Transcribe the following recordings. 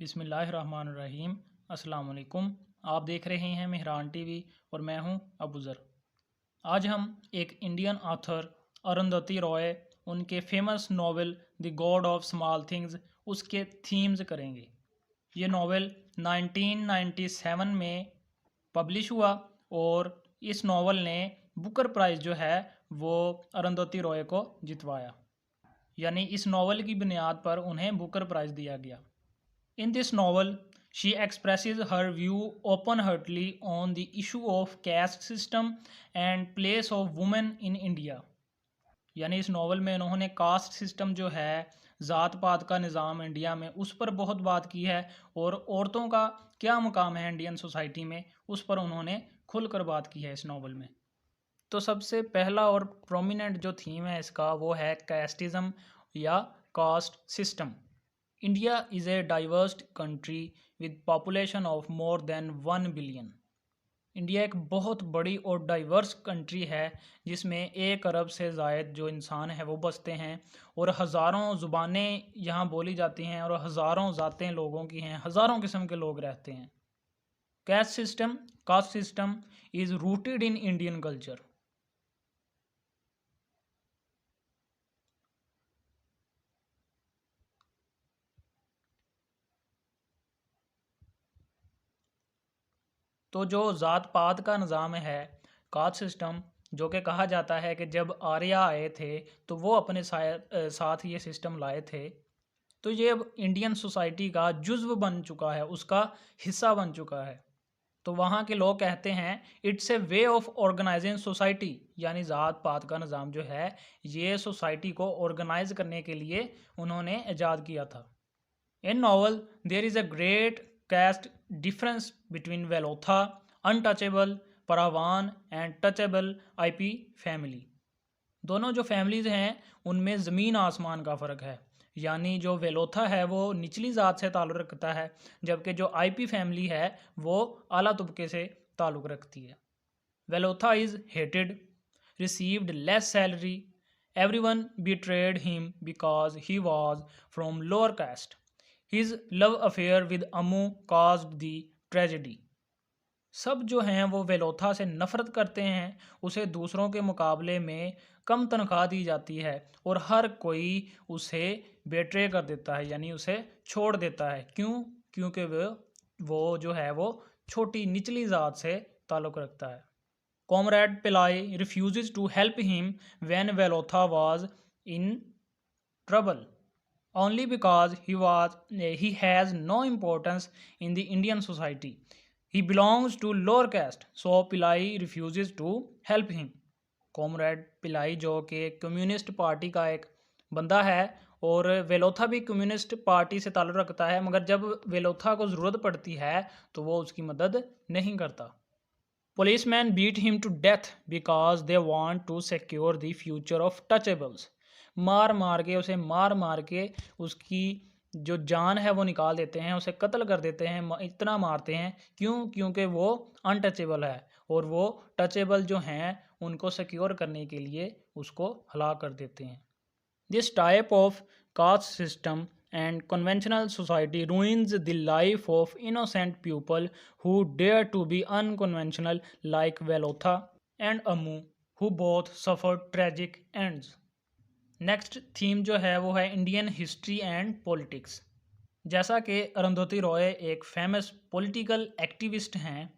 बिस्मिल्लाहिर्रहमानिर्रहीम। अस्सलाम वालेकुम। आप देख रहे हैं मेहरान टीवी और मैं हूं अबूज़र। आज हम एक इंडियन ऑथर अरुंधति रॉय, उनके famous novel the God of small things, उसके थीम्स करेंगे। ये नावल 1997 में पब्लिश हुआ और इस नावल ने बुकर प्राइज़ जो है वो अरुंधति रॉय को जितवाया, यानी इस नावल की बुनियाद पर उन्हें बुकर प्राइज़ दिया गया। In this novel, she expresses her view open-heartedly on the issue of caste system and place of women in India. यानी इस नावल में उन्होंने कास्ट सिस्टम जो है, ज़ात पात का निज़ाम इंडिया में, उस पर बहुत बात की है और औरतों का क्या मुकाम है इंडियन सोसाइटी में, उस पर उन्होंने खुलकर बात की है इस नावल में। तो सबसे पहला और प्रोमिनेंट जो थीम है इसका वो है कैस्टिज़म या caste system. India is a diverse country with population of more than 1 billion. India एक बहुत बड़ी और डाइवर्स कंट्री है जिसमें 1 अरब से ज़ायद जो इंसान है वो बसते हैं और हज़ारों ज़ुबानें यहाँ बोली जाती हैं और हज़ारों ज़ातें लोगों की हैं, हज़ारों किस्म के लोग रहते हैं। Caste system is rooted in Indian culture. तो जो ज़ात पात का निज़ाम है, कास्ट सिस्टम, जो कि कहा जाता है कि जब आर्य आए थे तो वो अपने साथ ये सिस्टम लाए थे, तो ये अब इंडियन सोसाइटी का जुज़्व बन चुका है, उसका हिस्सा बन चुका है। तो वहाँ के लोग कहते हैं it's a way of organising society, यानी ज़ात पात का निज़ाम जो है ये सोसाइटी को ऑर्गेनाइज करने के लिए उन्होंने ईजाद किया था। In novel, there is a great caste difference between Velotha, untouchable, Paravan and touchable IP family. दोनों जो फैमिलीज़ हैं उनमें ज़मीन आसमान का फ़र्क है। यानी जो वेलोथा है वो निचली ज़ात से ताल्लुक़ रखता है, जबकि जो आईपी फैमिली है वो आला तबके से ताल्लुक़ रखती है। Velutha is hated, received less salary, everyone betrayed him because he was from lower caste. His love affair with Ammu caused the tragedy. सब जो हैं वो वेलोथा से नफ़रत करते हैं, उसे दूसरों के मुकाबले में कम तनख्वाह दी जाती है और हर कोई उसे बेट्रे कर देता है, यानी उसे छोड़ देता है। क्यों? क्योंकि वो जो है वो छोटी निचली ज़ात से ताल्लुक़ रखता है। Comrade Pillai refuse to help him when Velutha was in trouble only because he has no importance in the Indian society. He belongs to lower caste, so Pillai refuses to help him. Comrade पिलाई जो कि communist party का एक बंदा है और वेलोथा भी communist party से ताल्लुक़ रखता है, मगर जब वेलोथा को ज़रूरत पड़ती है तो वो उसकी मदद नहीं करता। Policemen beat him to death because they want to secure the future of touchables. मार मार के उसकी जो जान है वो निकाल देते हैं, उसे कत्ल कर देते हैं, इतना मारते हैं। क्यों? क्योंकि वो अनटचेबल है और वो टचेबल जो हैं उनको सिक्योर करने के लिए उसको हलाक कर देते हैं। This type of caste system and conventional society ruins the life of innocent people who dare to be unconventional like Velotha and Ammu, who both suffered tragic ends. Next theme जो है वो है इंडियन हिस्ट्री एंड पॉलिटिक्स। जैसा कि अरुंधति रॉय एक famous political activist हैं,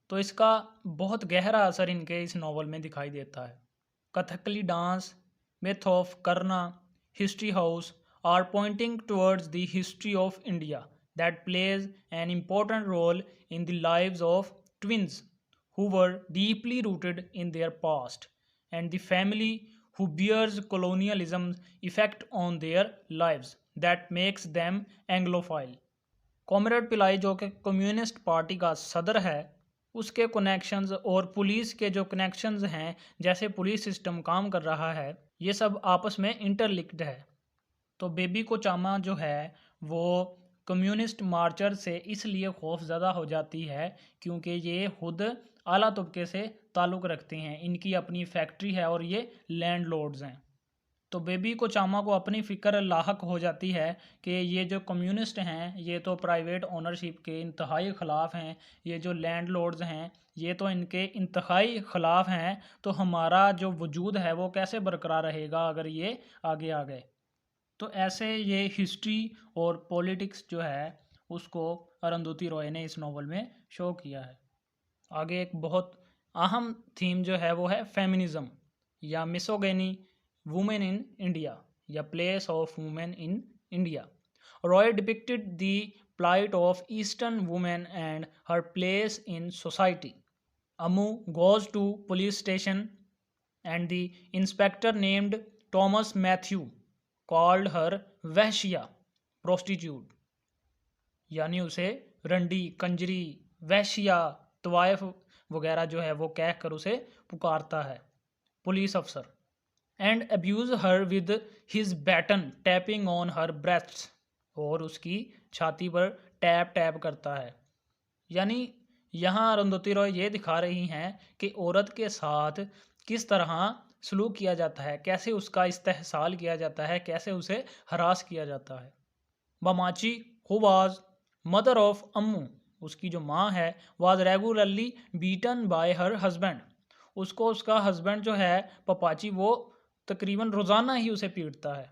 तो इसका बहुत गहरा असर इनके इस नावल में दिखाई देता है। कथकली डांस, मिथ ऑफ करना, history house are pointing towards the history of India that plays an important role in the lives of twins who were deeply rooted in their past and the family who bears colonialism's effect on their lives that makes them Anglophile. Comrade पिलाई जो कि communist party का सदर है, उसके connections और police के जो कनेक्शंस हैं, जैसे पुलिस सिस्टम काम कर रहा है, ये सब आपस में इंटरलिंक्ड है। तो बेबी कोचामा जो है वो कम्युनिस्ट मार्चर से इसलिए खौफज़दा हो जाती है क्योंकि ये खुद आला तबके से ताल्लुक़ रखते हैं, इनकी अपनी फैक्ट्री है और ये लैंडलॉर्ड्स हैं। तो बेबी कोचामा को अपनी फ़िक्र लाहक हो जाती है कि ये जो कम्युनिस्ट हैं ये तो प्राइवेट ओनरशिप के इंतहाई ख़िलाफ़ हैं, ये जो लैंडलॉर्ड्स हैं ये तो इनके इंतहाई ख़िलाफ़ हैं, तो हमारा जो वजूद है वो कैसे बरकरार रहेगा अगर ये आगे आ गए। तो ऐसे ये हिस्ट्री और पॉलिटिक्स जो है उसको अरुंधति रॉय ने इस नावल में शो किया है। आगे एक बहुत अहम थीम जो है वो है फेमिनिज़्म या मिसोगेनी, वुमेन इन इंडिया या place of women in India. Roy depicted the plight of eastern women and her place in society. Amu goes to police station and the inspector named Thomas Matthew called her वहशिया prostitute, यानी उसे रंडी, कंजरी, वहशिया, तवायफ वगैरह जो है वो कह कर उसे पुकारता है पुलिस अफसर। And abuse her with his baton tapping on her breasts, और उसकी छाती पर टैप टैप करता है। यानी यहाँ अरुंधति रॉय ये दिखा रही हैं कि औरत के साथ किस तरह सलूक किया जाता है, कैसे उसका इस्तेहसाल किया जाता है, कैसे उसे हरास किया जाता है। बमाची हु वाज मदर ऑफ अम्मू, उसकी जो माँ है, was regularly beaten by her husband, उसको उसका हस्बैंड जो है पपाची वो तकरीबन रोज़ाना ही उसे पीटता है।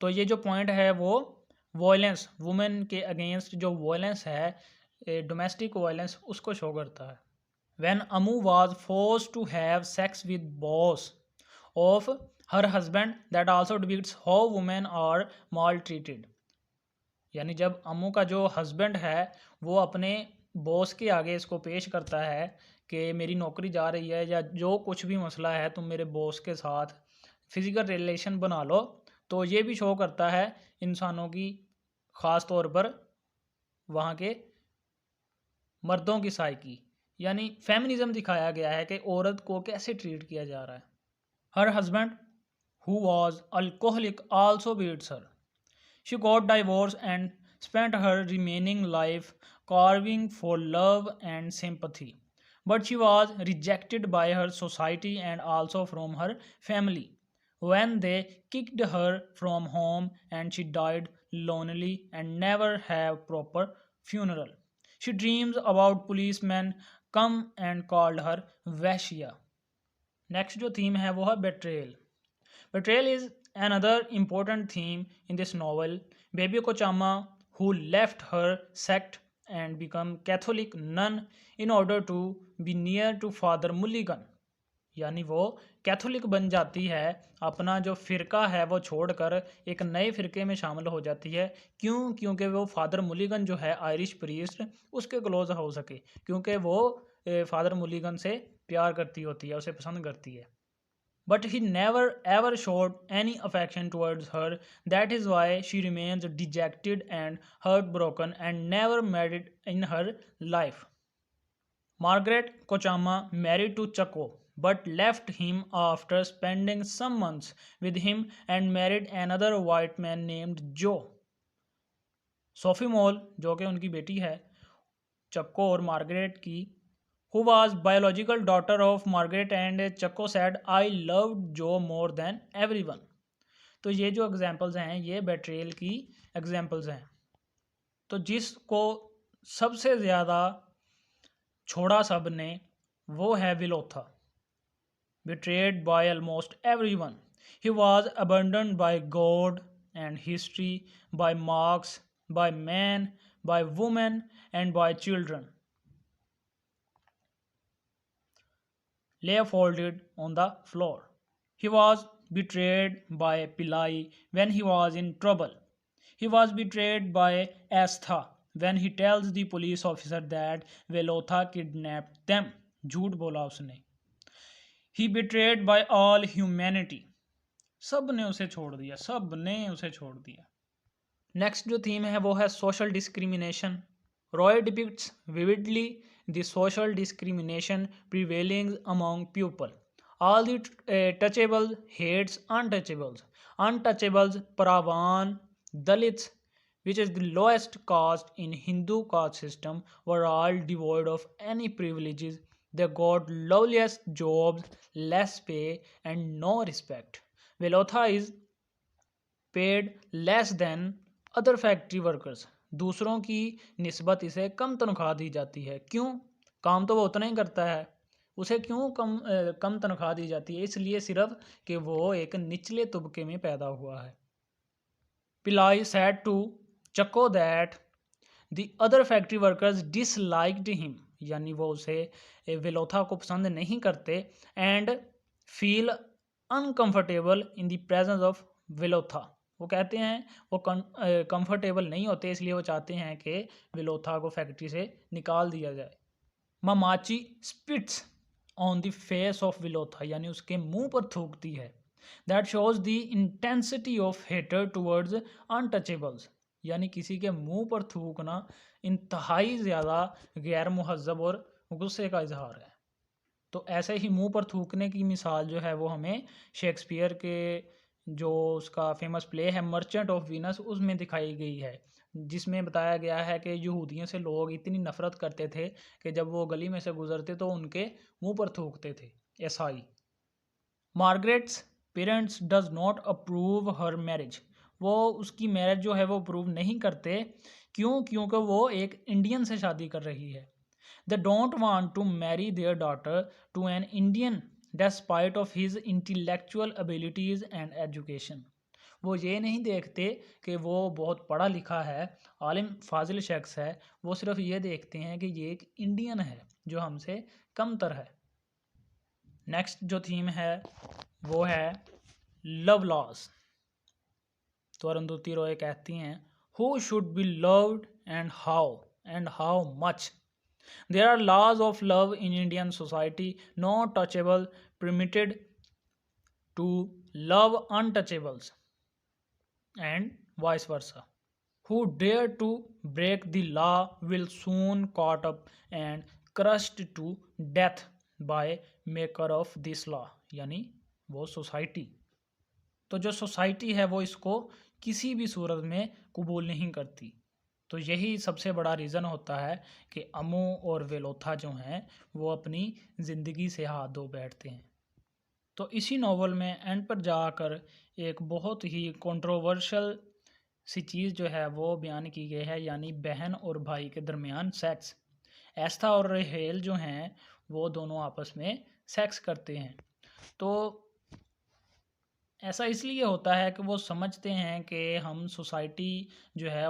तो ये जो पॉइंट है वो वॉयलेंस, वुमेन के अगेंस्ट जो वॉयलेंस है डोमेस्टिक वॉयलेंस, उसको शो करता है। When Ammu was forced to have sex with boss of her husband that also depicts how women are maltreated, यानी जब अमू का जो हस्बैंड है वो अपने बॉस के आगे इसको पेश करता है कि मेरी नौकरी जा रही है या जो कुछ भी मसला है तुम मेरे बॉस के साथ फिज़िकल रिलेशन बना लो, तो ये भी शो करता है इंसानों की ख़ास तौर पर वहाँ के मर्दों की साइकी, यानी फेमिनिज़म दिखाया गया है कि औरत को कैसे ट्रीट किया जा रहा है। Her husband who was alcoholic also beats her, she got divorce and spent her remaining life carving for love and sympathy, but she was rejected by her society and also from her family when they kicked her from home, and she died lonely and never have proper funeral. She dreams about policemen come and called her वैश्या। Next जो theme है वो है betrayal. Betrayal is another important theme in this novel. Baby Kochama, who left her sect and become Catholic nun in order to be near to Father Mulligan, यानी वो Catholic बन जाती है, अपना जो फ़िरका है वो छोड़कर एक नए फ़िरके में शामिल हो जाती है। क्यों? क्योंकि वो फादर मुलिगन जो है आयरिश प्रीस्ट उसके क्लोज हो सके, क्योंकि वो फादर मुलिगन से प्यार करती होती है, उसे पसंद करती है। But he never ever showed any affection towards her. That is why she remains dejected and heartbroken and never married in her life. Margaret Kochama married to Chaco, but left him after spending some months with him and married another white man named Joe. Sophie mall जो कि उनकी बेटी है चक्को और Margaret की, who was biological daughter of Margaret, and Chaco said, I loved Joe more than everyone. तो ये जो एग्जाम्पल्स हैं ये बेट्रेयल की एग्जाम्पल्स हैं। तो जिसको सबसे ज़्यादा छोड़ा सब ने वो है विलोथा, betrayed by almost everyone. He was abandoned by God and history, by Marx, by men, by women and by children. Lay folded on the floor. He was betrayed by Pillai when he was in trouble. He was betrayed by Astha when he tells the police officer that Velotha kidnapped them. झूठ बोला उसने। He betrayed by all humanity. सब ने उसे छोड़ दिया, सब ने उसे छोड़ दिया। नेक्स्ट जो थीम है वो है social discrimination. Roy depicts vividly the social discrimination prevailing among people. All the touchables hates untouchables. Untouchables, Paravan, Dalits, which is the lowest caste in Hindu caste system, were all devoid of any privileges. They got lowliest jobs, less pay, and no respect. Velutha is paid less than other factory workers. दूसरों की निस्बत इसे कम तनख्वाह दी जाती है। क्यों? काम तो वो उतना ही करता है, उसे क्यों कम तनख्वाह दी जाती है? इसलिए सिर्फ कि वो एक निचले तबके में पैदा हुआ है। Pillai said to Chacko that the other factory workers disliked him, यानी वो उसे वेलोथा को पसंद नहीं करते and feel uncomfortable in the presence of Velutha. वो कहते हैं वो कंफर्टेबल नहीं होते, इसलिए वो चाहते हैं कि वेलोथा को फैक्ट्री से निकाल दिया जाए। Mammachi spits on the face of Velutha, यानी उसके मुंह पर थूकती है। That shows the intensity of hatred towards untouchables, यानी किसी के मुंह पर थूकना इंतहाई ज़्यादा गैर मुहज़्ज़ब और गुस्से का इजहार है। तो ऐसे ही मुंह पर थूकने की मिसाल जो है वो हमें शेक्सपियर के जो उसका फेमस प्ले है मर्चेंट ऑफ वीनस उसमें दिखाई गई है, जिसमें बताया गया है कि यहूदियों से लोग इतनी नफ़रत करते थे कि जब वो गली में से गुजरते तो उनके मुंह पर थूकते थे। ईसाई Margaret's parents does not approve her marriage, वो उसकी मैरिज जो है वो अप्रूव नहीं करते। क्यों? क्योंकि वो एक इंडियन से शादी कर रही है। They don't want to marry their daughter to an Indian despite of his intellectual abilities and education. वो ये नहीं देखते कि वो बहुत पढ़ा लिखा है, आलिम फाजिल शख्स है, वो सिर्फ ये देखते हैं कि ये एक इंडियन है जो हमसे कमतर है। नेक्स्ट जो थीम है वो है लव लॉस। तो अरुंधति रॉय कहती हैं who should be loved and how much. There are laws of love in Indian society, no touchable permitted to love untouchables and vice versa. Who dare to break the law will soon caught up and crushed to death by maker of this law, यानी वो society. तो जो society है वो इसको किसी भी सूरत में कबूल नहीं करती। तो यही सबसे बड़ा रीज़न होता है कि अमू और वेलोथा जो हैं वो अपनी ज़िंदगी से हाथ धो बैठते हैं। तो इसी नावल में एंड पर जाकर एक बहुत ही कंट्रोवर्शियल सी चीज़ जो है वो बयान की गई है, यानी बहन और भाई के दरमियान सेक्स। एस्था और रेहेल जो हैं वो दोनों आपस में सेक्स करते हैं। तो ऐसा इसलिए होता है कि वो समझते हैं कि हम सोसाइटी जो है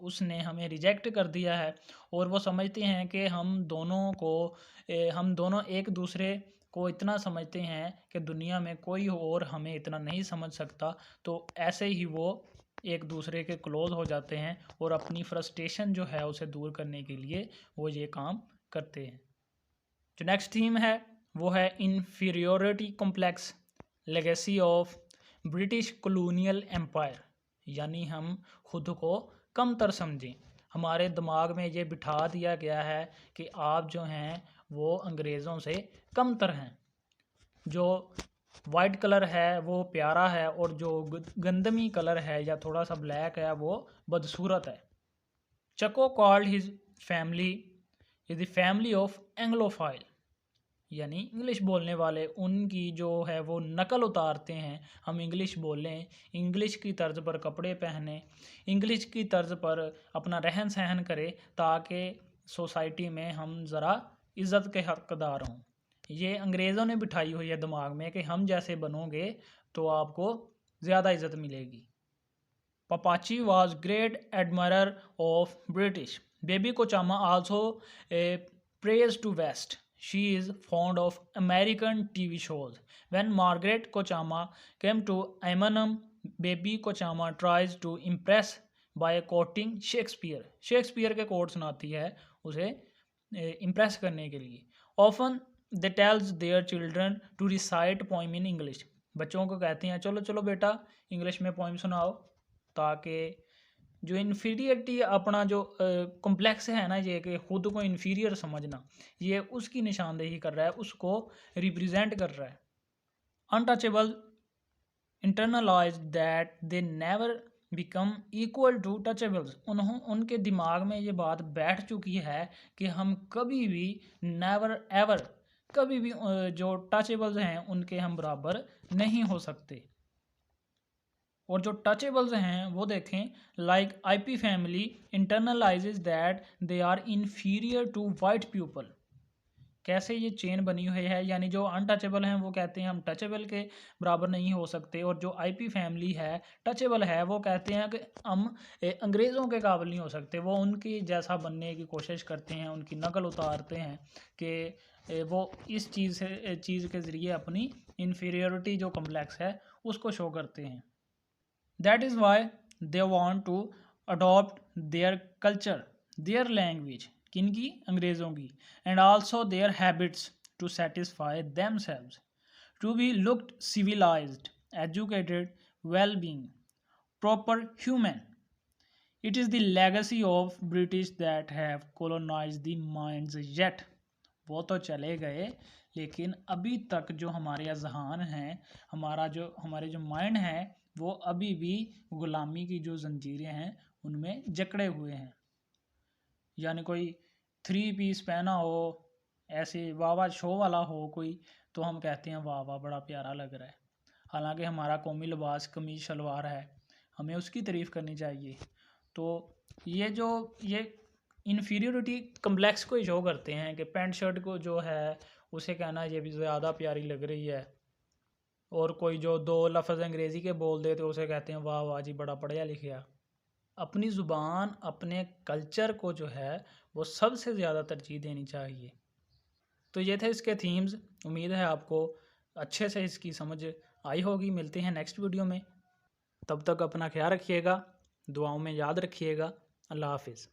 उसने हमें रिजेक्ट कर दिया है, और वो समझते हैं कि हम दोनों एक दूसरे को इतना समझते हैं कि दुनिया में कोई और हमें इतना नहीं समझ सकता। तो ऐसे ही वो एक दूसरे के क्लोज हो जाते हैं और अपनी फ्रस्ट्रेशन जो है उसे दूर करने के लिए वो ये काम करते हैं। जो नेक्स्ट थीम है वो है inferiority complex legacy of British colonial empire, यानी हम खुद को कमतर समझें। हमारे दिमाग में ये बिठा दिया गया है कि आप जो हैं वो अंग्रेज़ों से कमतर हैं। जो वाइट कलर है वो प्यारा है और जो गंदमी कलर है या थोड़ा सा ब्लैक है वो बदसूरत है। Chacko called his family is the family of Anglophile, यानी इंग्लिश बोलने वाले उनकी जो है वो नकल उतारते हैं। हम इंग्लिश बोलें, इंग्लिश की तर्ज पर कपड़े पहने, इंग्लिश की तर्ज पर अपना रहन सहन करें ताकि सोसाइटी में हम ज़रा इज़्ज़त के हकदार हों। ये अंग्रेज़ों ने बिठाई हुई है दिमाग में कि हम जैसे बनोगे तो आपको ज़्यादा इज़्ज़त मिलेगी। Pappachi was great admirer of British. Baby Kochamma also praise to west. She is fond of American TV shows. When Margaret Kochama came to Imanam, Baby Kochama tries to impress by quoting Shakespeare. Shakespeare के coat सुनाती है उसे impress करने के लिए। Often they tells their children to recite poem in English. बच्चों को कहती हैं चलो चलो बेटा इंग्लिश में पोइम सुनाओ, ताकि जो इन्फीरियरिटी अपना जो कॉम्प्लेक्स है ना, ये कि खुद को इन्फीरियर समझना, ये उसकी निशानदेही कर रहा है, उसको रिप्रेजेंट कर रहा है। Untouchable internalize that they never become equal to touchables. उनके दिमाग में ये बात बैठ चुकी है कि हम कभी भी नेवर एवर कभी भी जो टचेबल्स हैं उनके हम बराबर नहीं हो सकते। और जो टचेबल्स हैं वो देखें, like Ipe family internalizes that they are inferior to white people. कैसे ये चेन बनी हुई है, यानी जो अनटचेबल हैं वो कहते हैं हम टचेबल के बराबर नहीं हो सकते, और जो आईपी फैमिली है टचेबल है वो कहते हैं कि हम अंग्रेज़ों के काबिल नहीं हो सकते। वो उनकी जैसा बनने की कोशिश करते हैं, उनकी नकल उतारते हैं कि वो इस चीज़ के ज़रिए अपनी इन्फीरियरिटी जो कम्प्लेक्स है उसको शो करते हैं। That is why they want to adopt their culture, their language, किनकी, अंग्रेज़ों की, and also their habits to satisfy themselves, to be looked civilized, educated, well being, proper human. It is the legacy of British that have colonized the minds yet. वो तो चले गए, लेकिन अभी तक जो हमारे अजहान हैं, हमारे जो माइंड हैं, वो अभी भी गुलामी की जो जंजीरें हैं उनमें जकड़े हुए हैं। यानी कोई 3 पीस पहना हो, ऐसे वाह वाह शो वाला हो कोई, तो हम कहते हैं वाह वाह बड़ा प्यारा लग रहा है। हालांकि हमारा कौमी लिबास कमीज शलवार है, हमें उसकी तारीफ़ करनी चाहिए। तो ये इन्फीरियोरिटी कम्प्लेक्स को ही शो करते हैं कि पैंट शर्ट को जो है उसे कहना ये भी ज़्यादा प्यारी लग रही है, और कोई जो 2 लफ्ज़ अंग्रेज़ी के बोल दे तो उसे कहते हैं वाह वाह जी बड़ा पढ़िया लिखा। अपनी ज़ुबान, अपने कल्चर को जो है वो सबसे ज़्यादा तरजीह देनी चाहिए। तो ये थे इसके थीम्स। उम्मीद है आपको अच्छे से इसकी समझ आई होगी। मिलते हैं नेक्स्ट वीडियो में, तब तक अपना ख्याल रखिएगा, दुआओं में याद रखिएगा। अल्लाह हाफिज़।